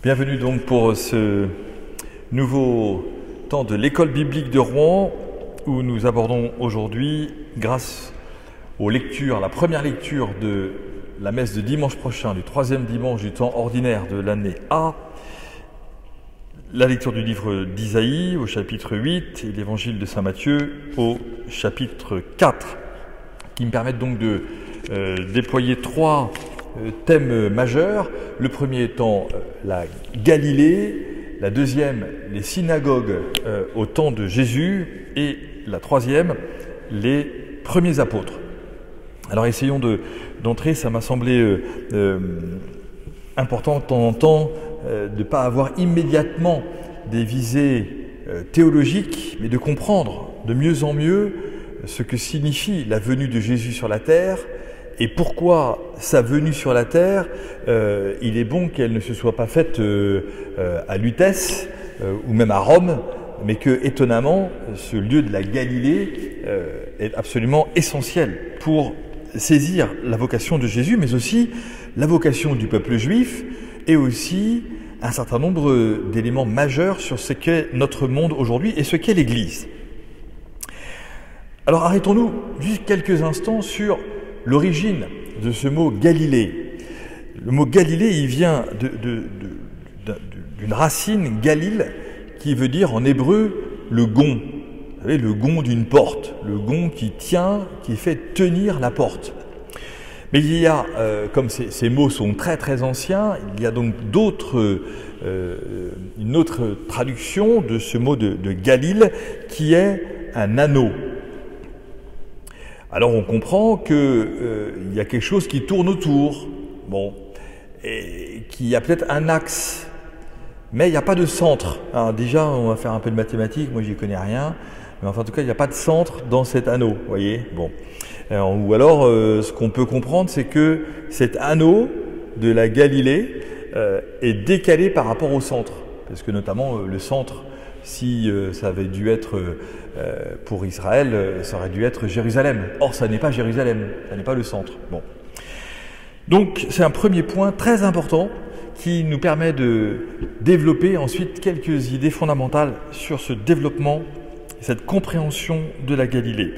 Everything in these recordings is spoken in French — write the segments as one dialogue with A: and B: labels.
A: Bienvenue donc pour ce nouveau temps de l'école biblique de Rouen où nous abordons aujourd'hui, grâce aux lectures, la première lecture de la messe de dimanche prochain, du troisième dimanche du temps ordinaire de l'année A, la lecture du livre d'Isaïe au chapitre 8 et l'évangile de Saint Matthieu au chapitre 4, qui me permettent donc de déployer trois thèmes majeurs. Le premier étant la Galilée, la deuxième, les synagogues au temps de Jésus, et la troisième, les premiers apôtres. Alors essayons d'entrer, ça m'a semblé important de temps en temps de ne pas avoir immédiatement des visées théologiques, mais de comprendre de mieux en mieux ce que signifie la venue de Jésus sur la terre et pourquoi sa venue sur la terre, il est bon qu'elle ne se soit pas faite à Lutèce ou même à Rome, mais que, étonnamment, ce lieu de la Galilée est absolument essentiel pour saisir la vocation de Jésus, mais aussi la vocation du peuple juif et aussi un certain nombre d'éléments majeurs sur ce qu'est notre monde aujourd'hui et ce qu'est l'Église. Alors arrêtons-nous juste quelques instants sur l'origine de ce mot Galilée. Le mot Galilée, il vient d'une racine, Galil, qui veut dire en hébreu le gond. Vous savez, le gond d'une porte, le gond qui tient, qui fait tenir la porte. Mais il y a, comme ces mots sont très très anciens, il y a donc une autre traduction de ce mot de Galil qui est un anneau. Alors on comprend qu'il y a quelque chose qui tourne autour, bon, et qu'il y a peut-être un axe, mais il n'y a pas de centre. Alors déjà, on va faire un peu de mathématiques, moi j'y connais rien, mais enfin en tout cas il n'y a pas de centre dans cet anneau, vous voyez, bon. Ou alors ce qu'on peut comprendre, c'est que cet anneau de la Galilée est décalé par rapport au centre, parce que notamment le centre, si ça avait dû être pour Israël, ça aurait dû être Jérusalem. Or, ça n'est pas Jérusalem, ça n'est pas le centre. Bon. Donc, c'est un premier point très important qui nous permet de développer ensuite quelques idées fondamentales sur ce développement, cette compréhension de la Galilée.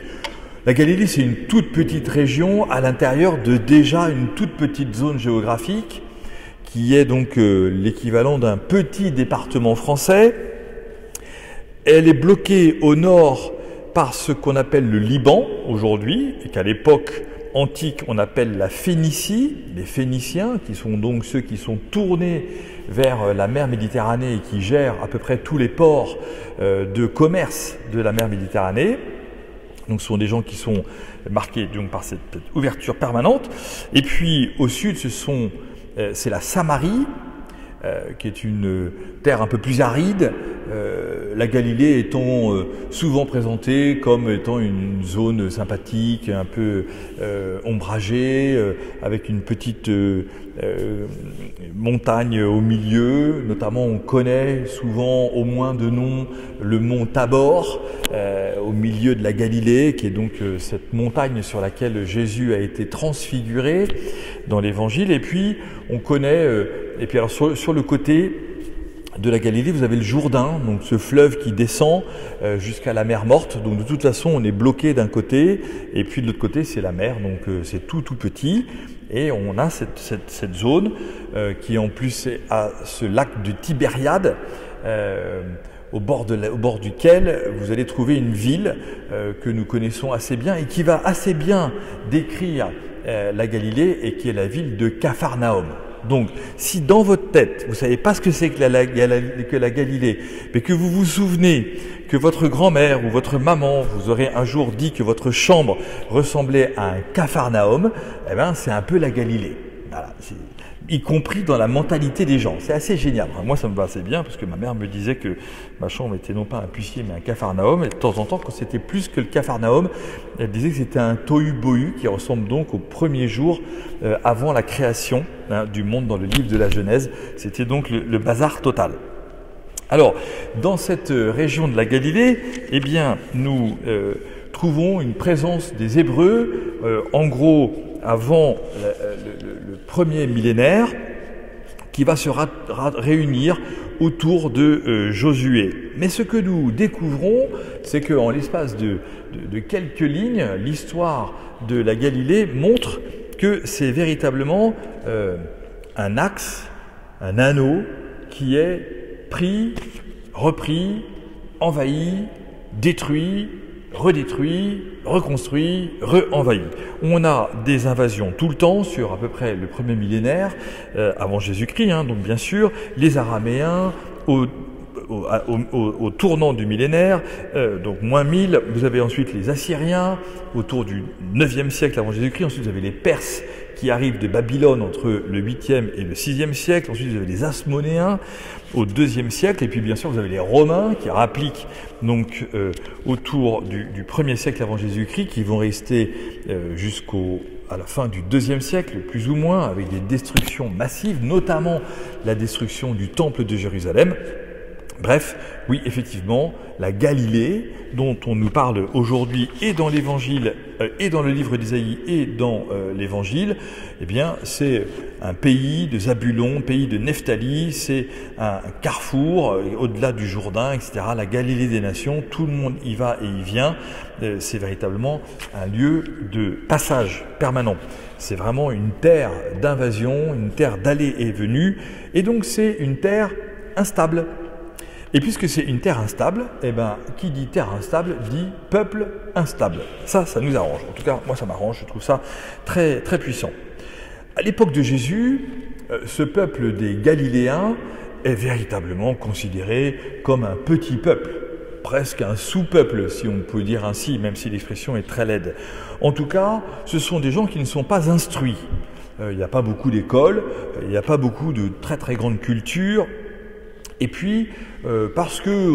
A: La Galilée, c'est une toute petite région à l'intérieur de déjà une toute petite zone géographique qui est donc l'équivalent d'un petit département français. Elle est bloquée au nord par ce qu'on appelle le Liban aujourd'hui, et qu'à l'époque antique on appelle la Phénicie, les Phéniciens, qui sont donc ceux qui sont tournés vers la mer Méditerranée et qui gèrent à peu près tous les ports de commerce de la mer Méditerranée. Donc ce sont des gens qui sont marqués donc par cette ouverture permanente. Et puis au sud, c'est la Samarie, qui est une terre un peu plus aride, la Galilée étant souvent présentée comme étant une zone sympathique, un peu ombragée, avec une petite montagne au milieu. Notamment, on connaît souvent, au moins de nom, le mont Tabor, au milieu de la Galilée, qui est donc cette montagne sur laquelle Jésus a été transfiguré dans l'Évangile. Et puis, on connaît, et puis alors sur le côté de la Galilée, vous avez le Jourdain, donc ce fleuve qui descend jusqu'à la mer Morte. Donc de toute façon, on est bloqué d'un côté, et puis de l'autre côté, c'est la mer, donc c'est tout petit. Et on a cette zone qui en plus a ce lac de Tibériade, au bord duquel vous allez trouver une ville que nous connaissons assez bien et qui va assez bien décrire la Galilée, et qui est la ville de Capharnaüm. Donc, si dans votre tête, vous ne savez pas ce que c'est que la Galilée, mais que vous vous souvenez que votre grand-mère ou votre maman vous aurait un jour dit que votre chambre ressemblait à un Capharnaüm, eh ben, c'est un peu la Galilée. Voilà, y compris dans la mentalité des gens. C'est assez génial. Moi, ça me va assez bien, parce que ma mère me disait que ma chambre était non pas un Pucier, mais un Capharnaüm. Et de temps en temps, quand c'était plus que le Capharnaüm, elle disait que c'était un tohu-bohu, qui ressemble donc au premier jour avant la création du monde dans le livre de la Genèse. C'était donc le bazar total. Alors, dans cette région de la Galilée, eh bien, nous trouvons une présence des Hébreux, en gros, avant le premier millénaire, qui va se réunir autour de Josué. Mais ce que nous découvrons, c'est qu'en l'espace de quelques lignes, l'histoire de la Galilée montre que c'est véritablement un axe, un anneau qui est pris, repris, envahi, détruit, redétruit, reconstruit, re-envahi. On a des invasions tout le temps sur à peu près le premier millénaire avant Jésus-Christ, donc bien sûr, les Araméens au tournant du millénaire, donc moins 1000, vous avez ensuite les Assyriens autour du 9e siècle avant Jésus-Christ, ensuite vous avez les Perses qui arrivent de Babylone entre le 8e et le 6e siècle, ensuite vous avez les Asmonéens au 2e siècle, et puis bien sûr vous avez les Romains qui rappliquent donc autour du 1er siècle avant Jésus-Christ, qui vont rester à la fin du 2e siècle, plus ou moins, avec des destructions massives, notamment la destruction du temple de Jérusalem. Bref, oui, effectivement, la Galilée, dont on nous parle aujourd'hui et dans l'Évangile, et dans le livre d'Ésaïe, et dans l'Évangile, eh bien, c'est un pays de Zabulon, pays de Nephtali, c'est un carrefour, au-delà du Jourdain, etc. La Galilée des nations, tout le monde y va et y vient. C'est véritablement un lieu de passage permanent. C'est vraiment une terre d'invasion, une terre d'aller et venue, et donc c'est une terre instable. Et puisque c'est une terre instable, qui dit terre instable dit peuple instable. Ça nous arrange. En tout cas, moi ça m'arrange, je trouve ça très, très puissant. À l'époque de Jésus, ce peuple des Galiléens est véritablement considéré comme un petit peuple, presque un sous-peuple, si on peut dire ainsi, même si l'expression est très laide. En tout cas, ce sont des gens qui ne sont pas instruits. Il n'y a pas beaucoup d'écoles, il n'y a pas beaucoup de très, très grande culture. Et puis, parce que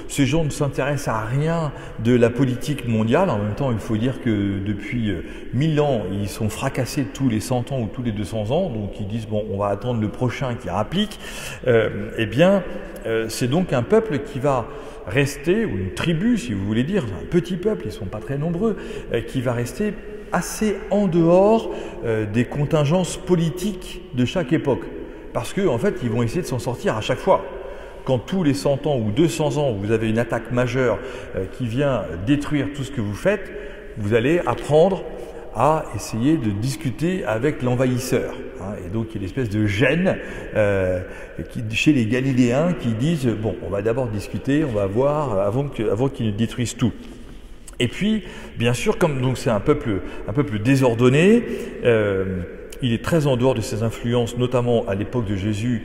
A: ces gens ne s'intéressent à rien de la politique mondiale, en même temps il faut dire que depuis 1000 ans, ils sont fracassés tous les 100 ans ou tous les 200 ans, donc ils disent bon, on va attendre le prochain qui rapplique, c'est donc un peuple qui va rester, ou une tribu si vous voulez dire, un petit peuple, ils ne sont pas très nombreux, qui va rester assez en dehors des contingences politiques de chaque époque. Parce qu'en fait, ils vont essayer de s'en sortir à chaque fois. Quand tous les 100 ans ou 200 ans, vous avez une attaque majeure qui vient détruire tout ce que vous faites, vous allez apprendre à essayer de discuter avec l'envahisseur. Et donc, il y a une espèce de gêne chez les Galiléens qui disent « bon, on va d'abord discuter, on va voir avant qu'ils ne détruisent tout ». Et puis, bien sûr, comme donc c'est un peuple désordonné, il est très en dehors de ses influences, notamment à l'époque de Jésus,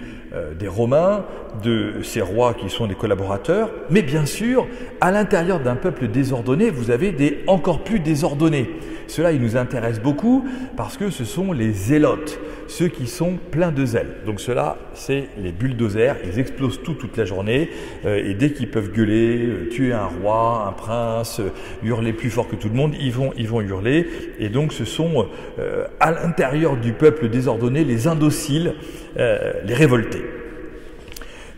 A: des Romains, de ces rois qui sont des collaborateurs. Mais bien sûr, à l'intérieur d'un peuple désordonné, vous avez des encore plus désordonnés. Cela, il nous intéresse beaucoup parce que ce sont les zélotes, ceux qui sont pleins de zèle. Donc ceux-là, c'est les bulldozers, ils explosent tout toute la journée et dès qu'ils peuvent gueuler, tuer un roi, un prince, hurler plus fort que tout le monde, ils vont hurler. Et donc ce sont à l'intérieur du peuple désordonné les indociles, les révoltés.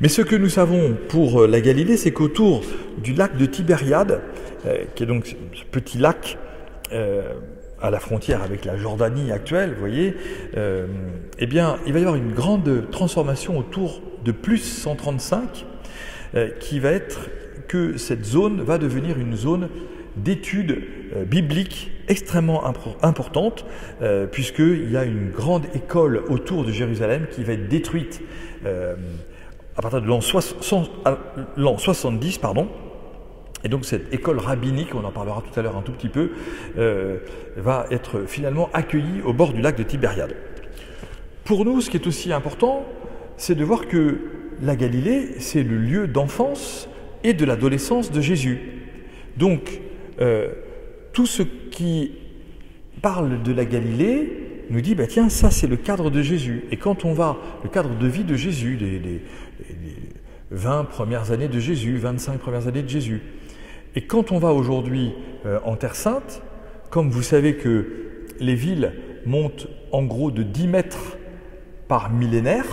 A: Mais ce que nous savons pour la Galilée, c'est qu'autour du lac de Tibériade, qui est donc ce petit lac à la frontière avec la Jordanie actuelle, vous voyez, il va y avoir une grande transformation autour de plus 135, qui va être que cette zone va devenir une zone d'études bibliques extrêmement importante, puisqu'il y a une grande école autour de Jérusalem qui va être détruite à partir de l'an 70, Et donc cette école rabbinique, on en parlera tout à l'heure un tout petit peu, va être finalement accueillie au bord du lac de Tibériade. Pour nous, ce qui est aussi important, c'est de voir que la Galilée, c'est le lieu d'enfance et de l'adolescence de Jésus. Donc, tout ce qui parle de la Galilée nous dit, tiens, ça c'est le cadre de Jésus. Et quand on va, le cadre de vie de Jésus, les 20 premières années de Jésus, 25 premières années de Jésus. Et quand on va aujourd'hui en Terre Sainte, comme vous savez que les villes montent en gros de 10 mètres par millénaire,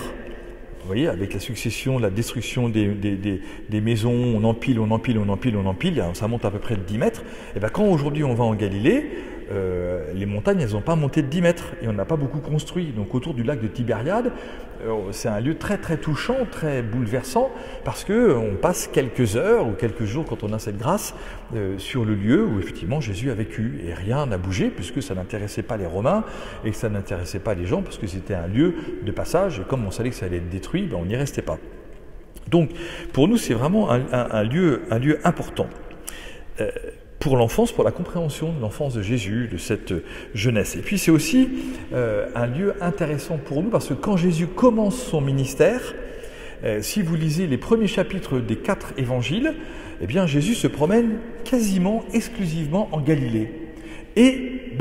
A: vous voyez, avec la succession, la destruction des maisons, on empile, ça monte à peu près de 10 mètres. Et bien quand aujourd'hui on va en Galilée, les montagnes, elles n'ont pas monté de 10 mètres et on n'a pas beaucoup construit. Donc autour du lac de Tibériade, c'est un lieu très très touchant, très bouleversant, parce qu'on passe quelques heures ou quelques jours, quand on a cette grâce, sur le lieu où effectivement Jésus a vécu. Et rien n'a bougé, puisque ça n'intéressait pas les Romains, et que ça n'intéressait pas les gens, parce que c'était un lieu de passage, et comme on savait que ça allait être détruit, on n'y restait pas. Donc pour nous, c'est vraiment un lieu important. Pour l'enfance, pour la compréhension de l'enfance de Jésus, de cette jeunesse. Et puis c'est aussi un lieu intéressant pour nous, parce que quand Jésus commence son ministère, si vous lisez les premiers chapitres des 4 évangiles, eh bien Jésus se promène quasiment exclusivement en Galilée. Et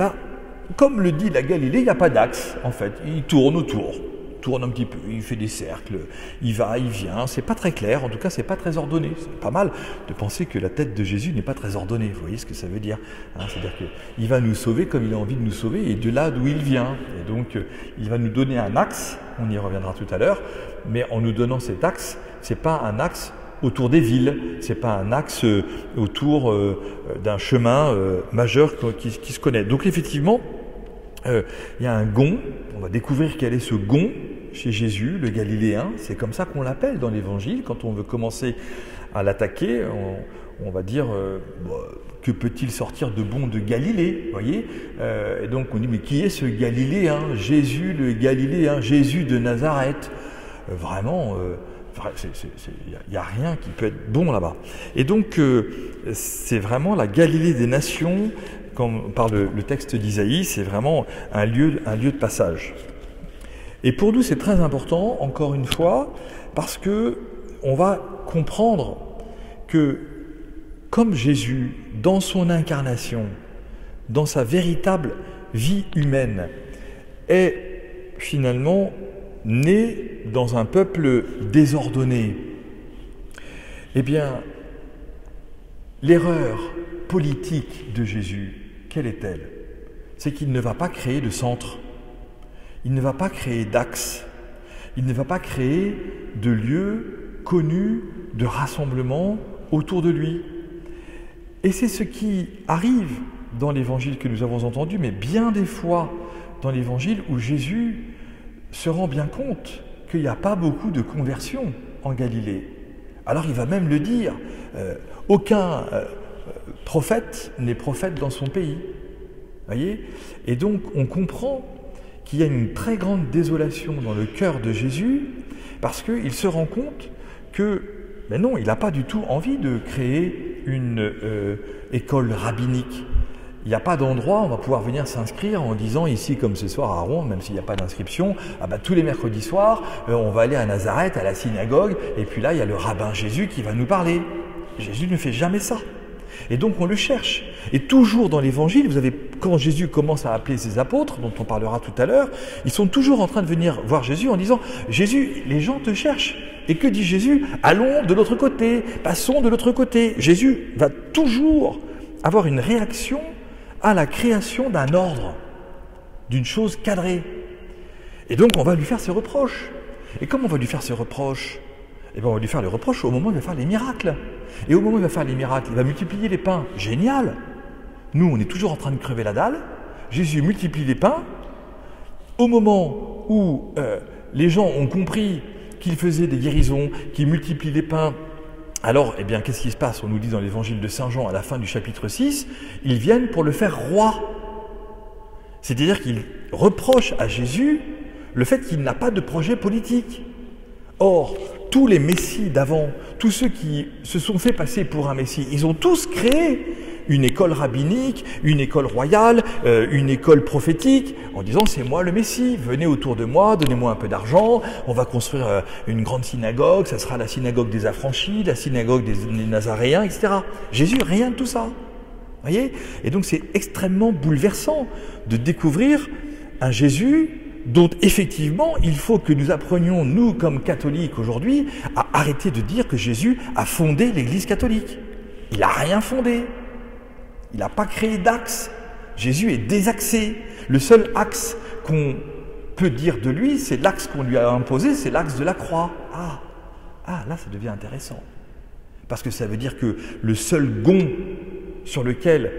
A: comme le dit la Galilée, il n'y a pas d'axe en fait, il tourne autour. Tourne un petit peu, il fait des cercles, il va, il vient, c'est pas très clair, en tout cas c'est pas très ordonné. C'est pas mal de penser que la tête de Jésus n'est pas très ordonnée, vous voyez ce que ça veut dire, c'est-à-dire qu'il va nous sauver comme il a envie de nous sauver et de là d'où il vient. Et donc il va nous donner un axe, on y reviendra tout à l'heure, mais en nous donnant cet axe, c'est pas un axe autour des villes, c'est pas un axe autour d'un chemin majeur qui se connaît. Donc effectivement, il y a un gond, on va découvrir quel est ce gond chez Jésus, le Galiléen, c'est comme ça qu'on l'appelle dans l'Évangile. Quand on veut commencer à l'attaquer, on va dire que peut-il sortir de bon de Galilée, voyez, et donc on dit mais qui est ce Galiléen? Jésus le Galiléen, Jésus de Nazareth. Vraiment, il n'y a rien qui peut être bon là-bas. Et donc c'est vraiment la Galilée des nations. Comme par le texte d'Isaïe, c'est vraiment un lieu de passage. Et pour nous, c'est très important, encore une fois, parce que on va comprendre que, comme Jésus, dans son incarnation, dans sa véritable vie humaine, est finalement né dans un peuple désordonné, eh bien, l'erreur politique de Jésus, quelle est-elle? C'est qu'il ne va pas créer de centre, il ne va pas créer d'axe, il ne va pas créer de lieu connu de rassemblement autour de lui. Et c'est ce qui arrive dans l'évangile que nous avons entendu, mais bien des fois dans l'évangile où Jésus se rend bien compte qu'il n'y a pas beaucoup de conversions en Galilée. Alors il va même le dire, aucun prophète n'est prophète dans son pays. Voyez ? Et donc on comprend qu'il y a une très grande désolation dans le cœur de Jésus parce qu'il se rend compte que, mais non, il n'a pas du tout envie de créer une école rabbinique. Il n'y a pas d'endroit où on va pouvoir venir s'inscrire en disant ici comme ce soir à Rouen, même s'il n'y a pas d'inscription, tous les mercredis soirs, on va aller à Nazareth, à la synagogue, et puis là il y a le rabbin Jésus qui va nous parler. Jésus ne fait jamais ça. Et donc on le cherche. Et toujours dans l'évangile, vous avez, quand Jésus commence à appeler ses apôtres, dont on parlera tout à l'heure, ils sont toujours en train de venir voir Jésus en disant « Jésus, les gens te cherchent ». Et que dit Jésus? Allons de l'autre côté, passons de l'autre côté. Jésus va toujours avoir une réaction à la création d'un ordre, d'une chose cadrée. Et donc on va lui faire ses reproches. Et comment on va lui faire ses reproches? Eh bien on va lui faire les reproches au moment où il va faire les miracles. Et au moment où il va faire les miracles, il va multiplier les pains. Génial! Nous, on est toujours en train de crever la dalle. Jésus multiplie les pains. Au moment où les gens ont compris qu'il faisait des guérisons, qu'il multiplie les pains, alors, eh bien, qu'est-ce qui se passe? On nous dit dans l'évangile de Saint Jean, à la fin du chapitre 6, ils viennent pour le faire roi. C'est-à-dire qu'ils reprochent à Jésus le fait qu'il n'a pas de projet politique. Or, tous les messies d'avant, tous ceux qui se sont fait passer pour un messie, ils ont tous créé une école rabbinique, une école royale, une école prophétique, en disant « c'est moi le messie, venez autour de moi, donnez-moi un peu d'argent, on va construire une grande synagogue, ça sera la synagogue des affranchis, la synagogue des Nazaréens, etc. » Jésus, rien de tout ça. Voyez ? Et donc c'est extrêmement bouleversant de découvrir un Jésus dont effectivement il faut que nous apprenions, nous comme catholiques aujourd'hui, à arrêter de dire que Jésus a fondé l'Église catholique. Il n'a rien fondé. Il n'a pas créé d'axe. Jésus est désaxé. Le seul axe qu'on peut dire de lui, c'est l'axe qu'on lui a imposé, c'est l'axe de la croix. Là ça devient intéressant. Parce que ça veut dire que le seul gond sur lequel,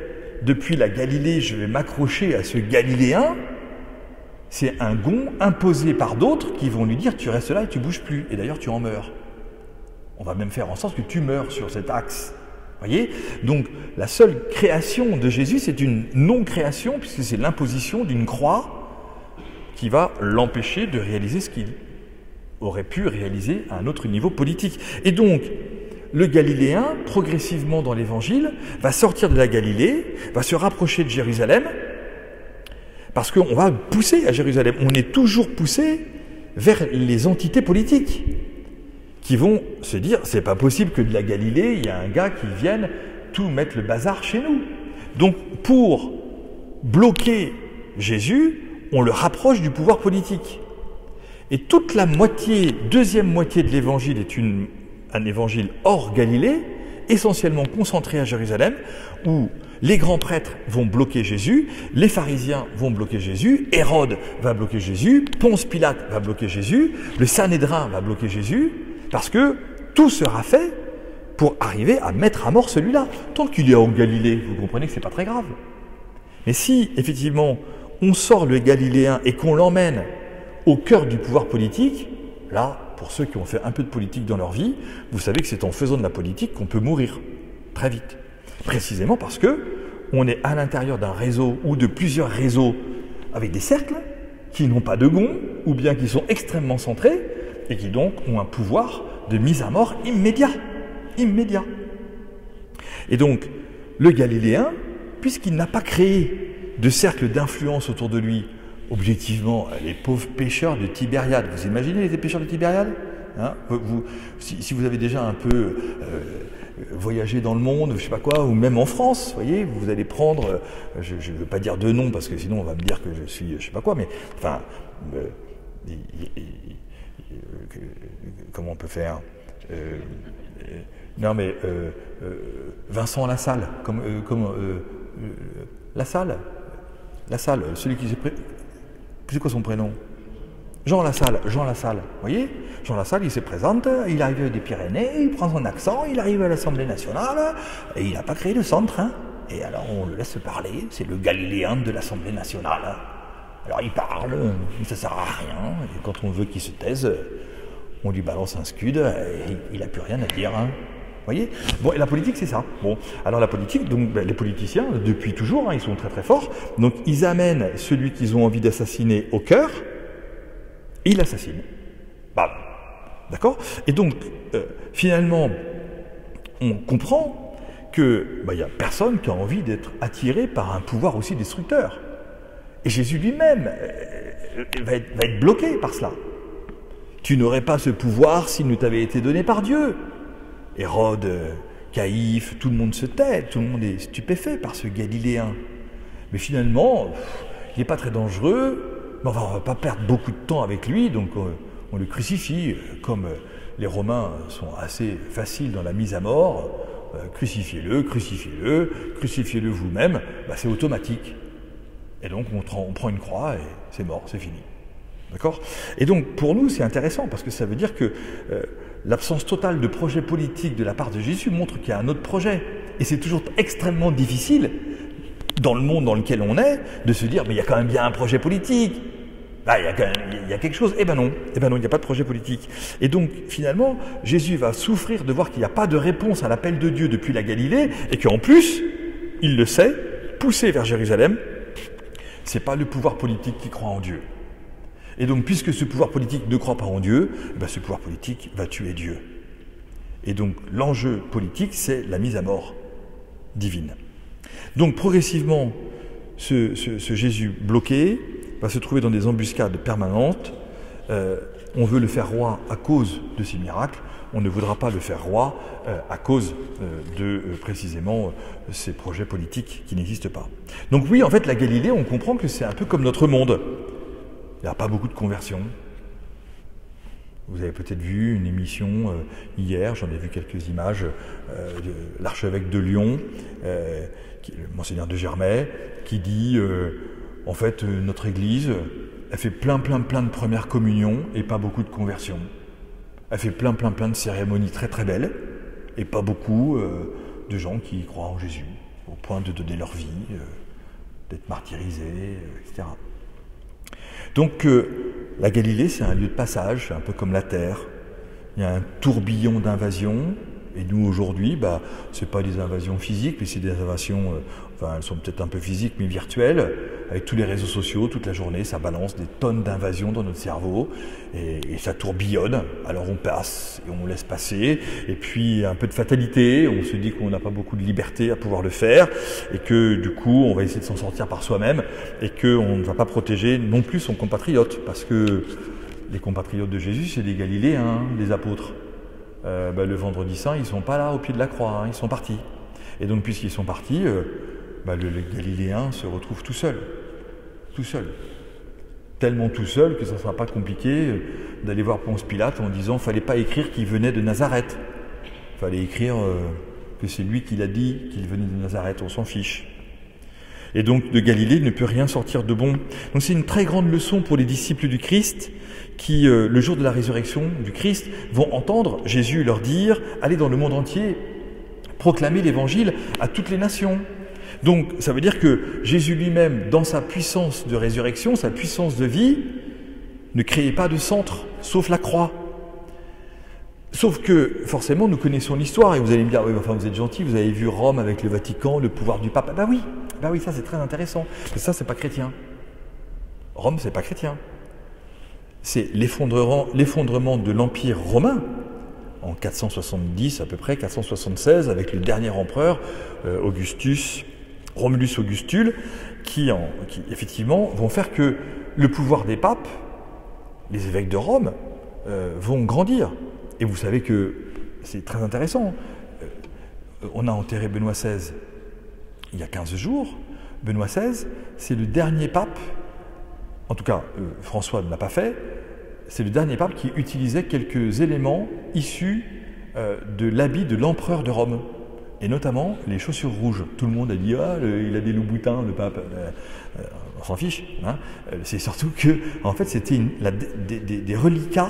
A: depuis la Galilée, je vais m'accrocher à ce Galiléen, C'est un gond imposé par d'autres qui vont lui dire tu restes là et tu bouges plus. Et d'ailleurs tu en meurs. On va même faire en sorte que tu meurs sur cet axe. Voyez? Donc la seule création de Jésus, c'est une non-création, puisque c'est l'imposition d'une croix qui va l'empêcher de réaliser ce qu'il aurait pu réaliser à un autre niveau politique. Et donc, le Galiléen, progressivement dans l'Évangile, va sortir de la Galilée, va se rapprocher de Jérusalem, parce qu'on va pousser à Jérusalem. On est toujours poussé vers les entités politiques qui vont se dire, c'est pas possible que de la Galilée, il y a un gars qui vienne tout mettre le bazar chez nous. Donc, pour bloquer Jésus, on le rapproche du pouvoir politique. Et toute la deuxième moitié de l'évangile est un évangile hors Galilée, essentiellement concentré à Jérusalem, où les grands prêtres vont bloquer Jésus, les pharisiens vont bloquer Jésus, Hérode va bloquer Jésus, Ponce Pilate va bloquer Jésus, le Sanhédrin va bloquer Jésus, parce que tout sera fait pour arriver à mettre à mort celui-là. Tant qu'il est en Galilée, vous comprenez que ce n'est pas très grave. Mais si, effectivement, on sort le Galiléen et qu'on l'emmène au cœur du pouvoir politique, là, pour ceux qui ont fait un peu de politique dans leur vie, vous savez que c'est en faisant de la politique qu'on peut mourir très vite. Précisément parce que on est à l'intérieur d'un réseau ou de plusieurs réseaux avec des cercles qui n'ont pas de gonds ou bien qui sont extrêmement centrés et qui donc ont un pouvoir de mise à mort immédiat. Immédiat. Et donc, le Galiléen, puisqu'il n'a pas créé de cercle d'influence autour de lui, objectivement, les pauvres pêcheurs de Tibériade, vous imaginez les pêcheurs de Tibériade, hein, si vous avez déjà un peu voyagé dans le monde, je ne sais pas quoi, ou même en France, voyez, vous allez prendre, je ne veux pas dire de nom parce que sinon on va me dire que je suis je ne sais pas quoi, mais enfin, comment on peut faire non mais Vincent Lassalle, Lassalle, celui qui s'est c'est quoi son prénom? Jean Lassalle, vous voyez? Jean Lassalle, il se présente, il arrive des Pyrénées, il prend son accent, il arrive à l'Assemblée nationale, et il n'a pas créé le centre, hein. Et alors on le laisse parler, c'est le Galiléen de l'Assemblée nationale. Alors il parle, ça ne sert à rien, et quand on veut qu'il se taise, on lui balance un scud, et il n'a plus rien à dire, hein. Vous voyez? Bon, et la politique, c'est ça. Bon, alors la politique, donc les politiciens, depuis toujours, hein, ils sont très très forts, donc ils amènent celui qu'ils ont envie d'assassiner au cœur, et ils l'assassinent. Bam. D'accord? Et donc, finalement, on comprend que il n'y a personne qui a envie d'être attiré par un pouvoir aussi destructeur. Et Jésus lui-même va être bloqué par cela. Tu n'aurais pas ce pouvoir s'il ne t'avait été donné par Dieu. Hérode, Caïphe, tout le monde se tait, tout le monde est stupéfait par ce Galiléen. Mais finalement, il n'est pas très dangereux, mais on ne va pas perdre beaucoup de temps avec lui, donc on le crucifie. Comme les Romains sont assez faciles dans la mise à mort, crucifiez-le vous-même, c'est automatique. Et donc on prend une croix et c'est mort, c'est fini. D'accord? Et donc pour nous c'est intéressant parce que ça veut dire que l'absence totale de projet politique de la part de Jésus montre qu'il y a un autre projet. Et c'est toujours extrêmement difficile, dans le monde dans lequel on est, de se dire mais il y a quand même bien un projet politique. Là, il y a quelque chose. Eh ben non, il n'y a pas de projet politique. Et donc finalement, Jésus va souffrir de voir qu'il n'y a pas de réponse à l'appel de Dieu depuis la Galilée, et qu'en plus, il le sait, poussé vers Jérusalem, c'est pas le pouvoir politique qui croit en Dieu. Et donc, puisque ce pouvoir politique ne croit pas en Dieu, ce pouvoir politique va tuer Dieu. Et donc, l'enjeu politique, c'est la mise à mort divine. Donc, progressivement, ce Jésus bloqué va se trouver dans des embuscades permanentes. On veut le faire roi à cause de ces miracles. On ne voudra pas le faire roi à cause de, précisément, ces projets politiques qui n'existent pas. Donc oui, en fait, la Galilée, on comprend que c'est un peu comme notre monde. Il n'y a pas beaucoup de conversions. Vous avez peut-être vu une émission hier, j'en ai vu quelques images, de l'archevêque de Lyon, le monseigneur de Germay, qui dit, en fait, notre Église, elle fait plein de premières communions et pas beaucoup de conversions. Elle fait plein de cérémonies très très belles et pas beaucoup de gens qui croient en Jésus, au point de donner leur vie, d'être martyrisés, etc. Donc la Galilée, c'est un lieu de passage, un peu comme la Terre. Il y a un tourbillon d'invasions. Et nous, aujourd'hui, ce n'est pas des invasions physiques, mais c'est des invasions, elles sont peut-être un peu physiques, mais virtuelles. Avec tous les réseaux sociaux, toute la journée, ça balance des tonnes d'invasions dans notre cerveau. Et ça tourbillonne. Alors on passe, et on laisse passer. Et puis, un peu de fatalité. On se dit qu'on n'a pas beaucoup de liberté à pouvoir le faire. Et que, du coup, on va essayer de s'en sortir par soi-même. Et qu'on ne va pas protéger non plus son compatriote. Parce que les compatriotes de Jésus, c'est des Galiléens, des apôtres. Le vendredi saint, ils ne sont pas là au pied de la croix, ils sont partis. Et donc, puisqu'ils sont partis, le Galiléen se retrouve tout seul. Tout seul. Tellement tout seul que ça ne sera pas compliqué d'aller voir Ponce Pilate en disant qu'il ne fallait pas écrire qu'il venait de Nazareth. Il fallait écrire que c'est lui qui l'a dit qu'il venait de Nazareth, on s'en fiche. Et donc, de Galilée, il ne peut rien sortir de bon. Donc, c'est une très grande leçon pour les disciples du Christ qui, le jour de la résurrection du Christ, vont entendre Jésus leur dire « Allez dans le monde entier, proclamer l'évangile à toutes les nations ». Donc, ça veut dire que Jésus lui-même, dans sa puissance de résurrection, sa puissance de vie, ne créait pas de centre, sauf la croix. Sauf que, forcément, nous connaissons l'histoire, et vous allez me dire, oui, enfin, vous êtes gentil, vous avez vu Rome avec le Vatican, le pouvoir du pape. Oui, ça c'est très intéressant, parce que ça c'est pas chrétien. Rome, c'est pas chrétien. C'est l'effondrement de l'Empire romain, en 470 à peu près, 476, avec le dernier empereur, Romulus Augustule, qui effectivement vont faire que le pouvoir des papes, les évêques de Rome, vont grandir. Et vous savez que c'est très intéressant. On a enterré Benoît XVI il y a 15 jours. Benoît XVI, c'est le dernier pape, en tout cas François ne l'a pas fait, c'est le dernier pape qui utilisait quelques éléments issus de l'habit de l'empereur de Rome. Et notamment les chaussures rouges. Tout le monde a dit « Ah, il a des loups-boutins, le pape ». On s'en fiche. Hein. C'est surtout que, en fait, c'était des reliquats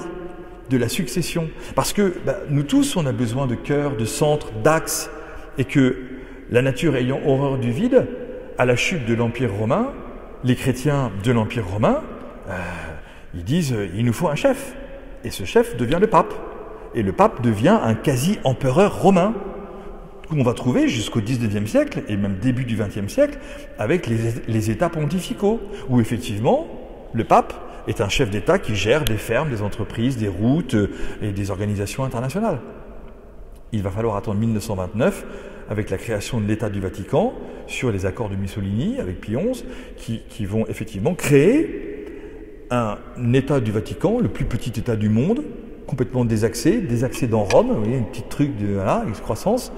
A: de la succession. Parce que nous tous, on a besoin de cœur, de centre, d'axe, et que la nature ayant horreur du vide, à la chute de l'Empire romain, les chrétiens de l'Empire romain, ils disent il nous faut un chef. Et ce chef devient le pape. Et le pape devient un quasi-empereur romain, qu'on va trouver jusqu'au XIXe siècle, et même début du XXe siècle, avec les États pontificaux, où effectivement, le pape est un chef d'État qui gère des fermes, des entreprises, des routes et des organisations internationales. Il va falloir attendre 1929, avec la création de l'État du Vatican, sur les accords de Mussolini avec Pie XI, qui vont effectivement créer un État du Vatican, le plus petit État du monde, complètement désaxé dans Rome, vous voyez, un petit truc de excroissance.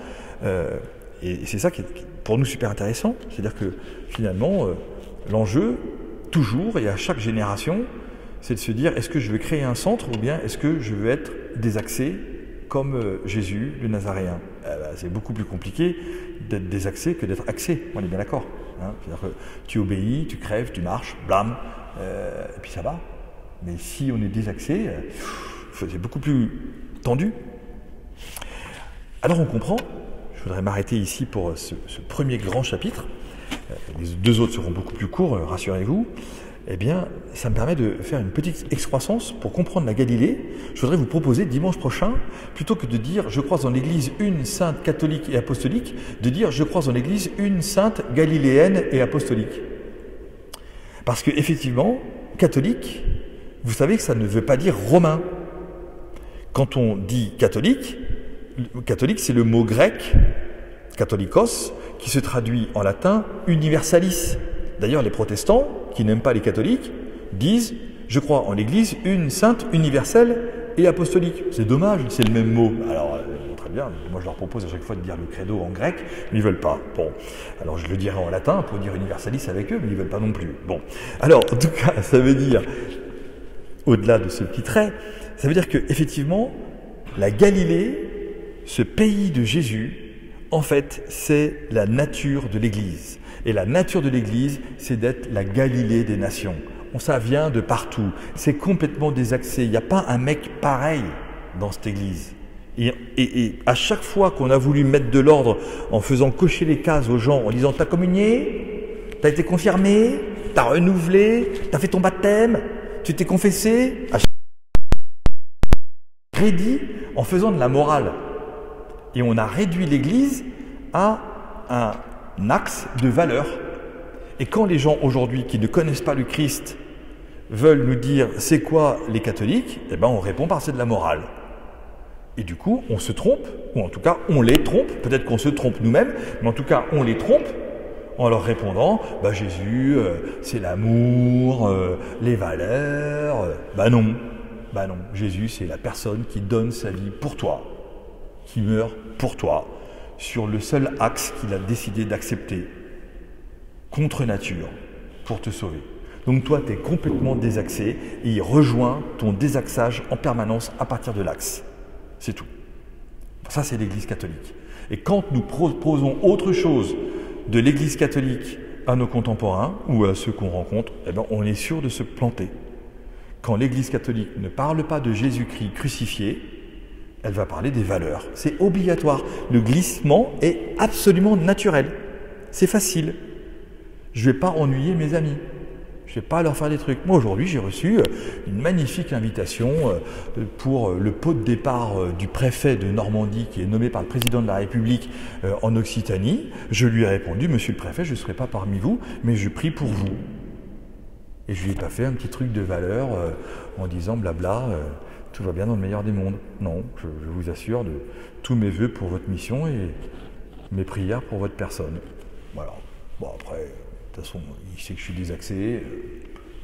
A: Et c'est ça qui est pour nous super intéressant, c'est-à-dire que finalement, l'enjeu, toujours et à chaque génération, c'est de se dire est-ce que je vais créer un centre ou bien est-ce que je veux être désaxé comme Jésus, le Nazaréen. C'est beaucoup plus compliqué d'être désaxé que d'être axé, on est bien d'accord. Hein. C'est-à-dire que tu obéis, tu crèves, tu marches, blâme, et puis ça va. Mais si on est désaxé, c'est beaucoup plus tendu. Alors on comprend, je voudrais m'arrêter ici pour ce premier grand chapitre, les deux autres seront beaucoup plus courts, rassurez-vous. Eh bien, ça me permet de faire une petite excroissance pour comprendre la Galilée. Je voudrais vous proposer dimanche prochain, plutôt que de dire « je crois en l'Église une sainte catholique et apostolique », de dire « je crois en l'Église une sainte galiléenne et apostolique ». Parce que effectivement, catholique, vous savez que ça ne veut pas dire romain. Quand on dit catholique, c'est le mot grec, katholikos, qui se traduit en latin universalis. D'ailleurs, les protestants, qui n'aiment pas les catholiques, disent « je crois en l'Église une sainte universelle et apostolique ». C'est dommage, c'est le même mot. Alors, très bien, moi je leur propose à chaque fois de dire le credo en grec, mais ils ne veulent pas. Bon, alors je le dirai en latin pour dire universalis avec eux, mais ils ne veulent pas non plus. Bon, alors en tout cas, ça veut dire, au-delà de ce petit trait, ça veut dire qu'effectivement, la Galilée, ce pays de Jésus, en fait, c'est la nature de l'Église. Et la nature de l'Église, c'est d'être la Galilée des nations. Ça vient de partout. C'est complètement désaxé. Il n'y a pas un mec pareil dans cette Église. Et à chaque fois qu'on a voulu mettre de l'ordre en faisant cocher les cases aux gens, en disant « t'as communié ? T'as été confirmé ? tu as renouvelé, tu as fait ton baptême, tu t'es confessé, rédit en faisant de la morale. Et on a réduit l'Église à un axe de valeur. Et quand les gens aujourd'hui qui ne connaissent pas le Christ veulent nous dire c'est quoi les catholiques, eh ben on répond par c'est de la morale. Et du coup, on se trompe, ou en tout cas, on les trompe, peut-être qu'on se trompe nous-mêmes, mais en tout cas, on les trompe en leur répondant bah Jésus, c'est l'amour, les valeurs. Bah non, Jésus, c'est la personne qui donne sa vie pour toi, qui meurt pour toi, sur le seul axe qu'il a décidé d'accepter, contre nature, pour te sauver. Donc toi, tu es complètement désaxé et il rejoint ton désaxage en permanence à partir de l'axe. C'est tout. Ça, c'est l'Église catholique. Et quand nous proposons autre chose de l'Église catholique à nos contemporains ou à ceux qu'on rencontre, eh ben, on est sûr de se planter. Quand l'Église catholique ne parle pas de Jésus-Christ crucifié, elle va parler des valeurs. C'est obligatoire. Le glissement est absolument naturel. C'est facile. Je ne vais pas ennuyer mes amis. Je ne vais pas leur faire des trucs. Moi, aujourd'hui, j'ai reçu une magnifique invitation pour le pot de départ du préfet de Normandie qui est nommé par le président de la République en Occitanie. Je lui ai répondu, monsieur le préfet, je ne serai pas parmi vous, mais je prie pour vous. Et je ne lui ai pas fait un petit truc de valeur en disant blabla, tout va bien dans le meilleur des mondes. Non, je vous assure de tous mes vœux pour votre mission et mes prières pour votre personne. Voilà. Bon, après... De toute façon, il sait que je suis désaxé,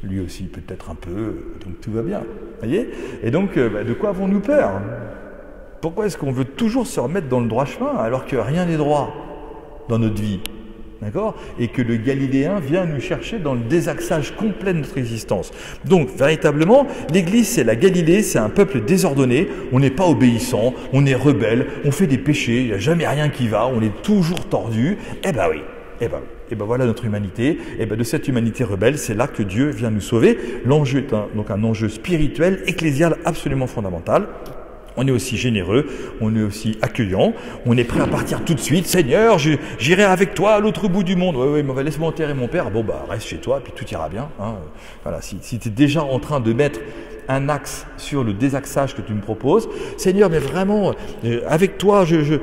A: lui aussi peut-être un peu, donc tout va bien. Voyez ? Et donc, de quoi avons-nous peur ? Pourquoi est-ce qu'on veut toujours se remettre dans le droit chemin alors que rien n'est droit dans notre vie ? D'accord ? Et que le Galiléen vient nous chercher dans le désaxage complet de notre existence. Donc, véritablement, l'Église, c'est la Galilée, c'est un peuple désordonné, on n'est pas obéissant, on est rebelle, on fait des péchés, il n'y a jamais rien qui va, on est toujours tordu. Eh ben oui, eh ben oui. Et ben voilà notre humanité. Et ben de cette humanité rebelle, c'est là que Dieu vient nous sauver. L'enjeu est donc un enjeu spirituel, ecclésial absolument fondamental. On est aussi généreux, on est aussi accueillant, on est prêt à partir tout de suite. Seigneur, j'irai avec toi à l'autre bout du monde. Oui, mais laisse-moi enterrer mon père. Bon, bah reste chez toi, puis tout ira bien. Hein. Voilà, si tu es déjà en train de mettre un axe sur le désaxage que tu me proposes, Seigneur, mais vraiment, avec toi, je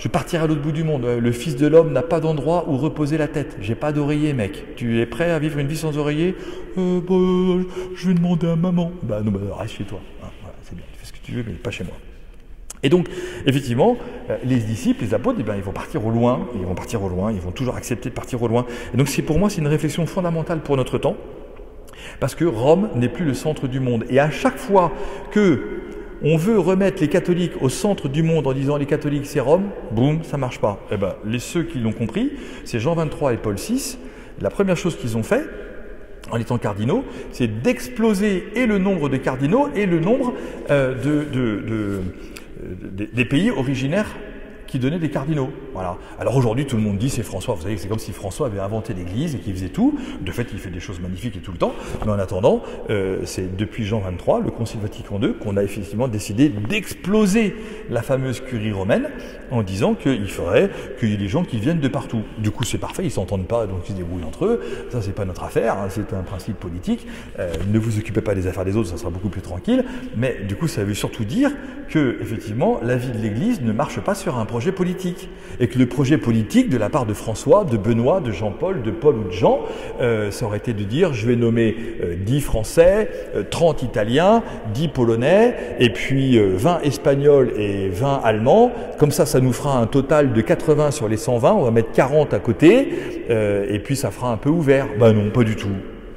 A: partirai à l'autre bout du monde. Le Fils de l'homme n'a pas d'endroit où reposer la tête. J'ai pas d'oreiller, mec. Tu es prêt à vivre une vie sans oreiller ? Je vais demander à maman. Bah non, reste chez toi. Hein, voilà, c'est bien. Tu fais ce que tu veux, mais pas chez moi. Et donc, effectivement, les disciples, les apôtres, ils vont partir au loin. Ils vont toujours accepter de partir au loin. Et donc, pour moi, c'est une réflexion fondamentale pour notre temps. Parce que Rome n'est plus le centre du monde. Et à chaque fois que on veut remettre les catholiques au centre du monde en disant les catholiques c'est Rome, boum, ça marche pas. Eh ben, ceux qui l'ont compris, c'est Jean 23 et Paul VI. La première chose qu'ils ont fait, en étant cardinaux, c'est d'exploser et le nombre de cardinaux et le nombre des pays originaires qui donnait des cardinaux. Voilà. Alors aujourd'hui, tout le monde dit c'est François. Vous savez, c'est comme si François avait inventé l'Église et qu'il faisait tout. De fait, il fait des choses magnifiques et tout le temps. Mais en attendant, c'est depuis Jean 23, le Concile Vatican II, qu'on a effectivement décidé d'exploser la fameuse curie romaine en disant qu'il faudrait qu'il y ait des gens qui viennent de partout. Du coup, c'est parfait, ils s'entendent pas, donc ils se débrouillent entre eux. Ça, c'est pas notre affaire, hein, c'est un principe politique. Ne vous occupez pas des affaires des autres, ça sera beaucoup plus tranquille. Mais du coup, ça veut surtout dire que, effectivement, la vie de l'Église ne marche pas sur un projet politique. Et que le projet politique de la part de François, de Benoît, de Jean-Paul, de Paul ou de Jean, ça aurait été de dire je vais nommer 10 Français, 30 Italiens, 10 Polonais, et puis 20 Espagnols et 20 Allemands. Comme ça nous fera un total de 80 sur les 120, on va mettre 40 à côté, et puis ça fera un peu ouvert. Ben non, pas du tout.